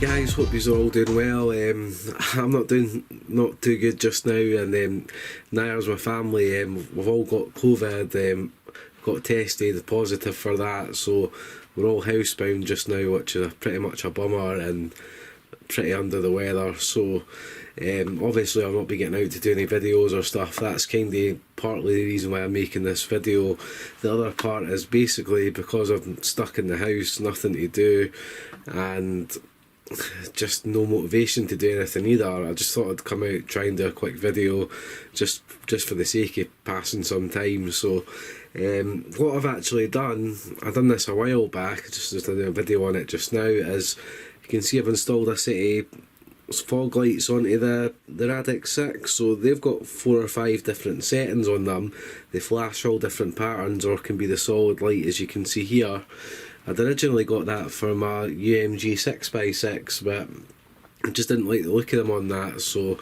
guys, hope you're all doing well. I'm not too good just now, and neither is my family. We've all got COVID, got tested positive for that, so we're all housebound just now, which is pretty much a bummer and pretty under the weather. So obviously I've not been getting out to do any videos or stuff. That's kind of partly the reason why I'm making this video. The other part is basically because I'm stuck in the house, nothing to do, and just no motivation to do anything either. I just thought I'd come out, try and do a quick video just for the sake of passing some time. So what I've actually done, I've done this a while back, just did a video on it just now, is you can see I've installed a set of fog lights onto the Radix 6. So they've got 4 or 5 different settings on them. They flash all different patterns or can be the solid light, as you can see here. I'd originally got that for my UMG 6x6, but I just didn't like the look of them on that, so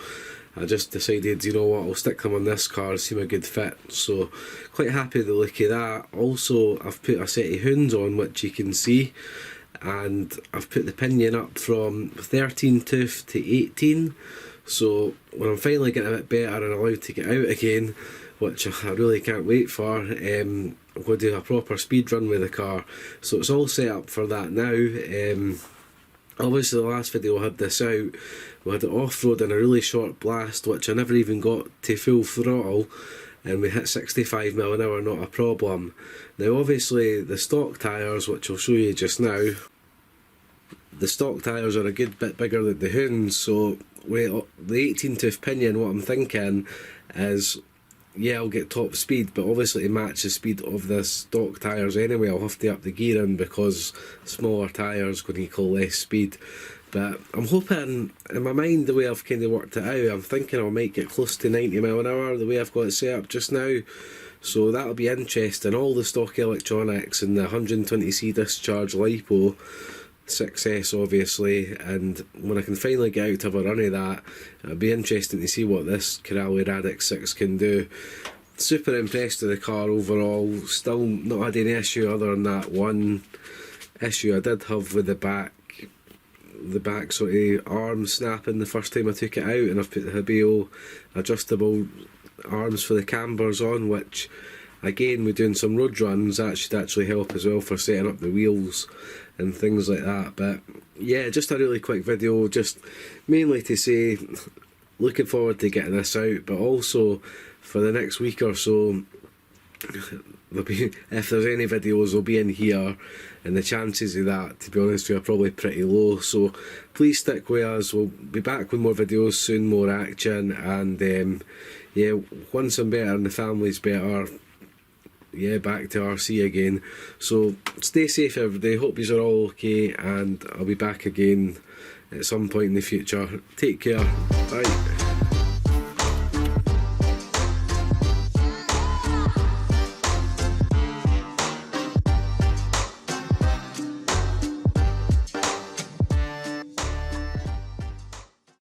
I just decided, you know what, I'll stick them on this car, seem a good fit. So quite happy with the look of that. Also, I've put a set of hoons on, which you can see, and I've put the pinion up from 13 tooth to 18. So when I'm finally getting a bit better and allowed to get out again, which I really can't wait for, I'm going to do a proper speed run with the car. So it's all set up for that now. Obviously the last video I had this out, we had it off-road in a really short blast, which I never even got to full throttle, and we hit 65 mph, not a problem. Now obviously the stock tyres, which I'll show you just now, the stock tyres are a good bit bigger than the hoons, so with the 18 tooth pinion, what I'm thinking is, yeah, I'll get top speed, but obviously to match the speed of the stock tyres anyway, I'll have to up the gear in because smaller tyres going to equal less speed. But I'm hoping, in my mind, the way I've kind of worked it out, I'm thinking I might get close to 90 mph, the way I've got it set up just now. So that'll be interesting. All the stock electronics and the 120C discharge LiPo 6S obviously, and when I can finally get out to have a run of that, it'll be interesting to see what this Corrali Radix 6 can do. Super impressed with the car overall. Still not had any issue other than that one issue I did have with the back sort of arm snapping the first time I took it out, and I've put the Hibio adjustable arms for the cambers on, which again, we're doing some road runs, that should actually help as well for setting up the wheels and things like that. But yeah, just a really quick video, just mainly to say looking forward to getting this out, but also for the next week or so, if there's any videos, they'll be in here, and the chances of that, to be honest with you, are probably pretty low. So please stick with us. We'll be back with more videos soon, more action, and yeah, once I'm better and the family's better, yeah, back to RC again. So stay safe everybody, hope you're all okay, and I'll be back again at some point in the future. Take care, bye.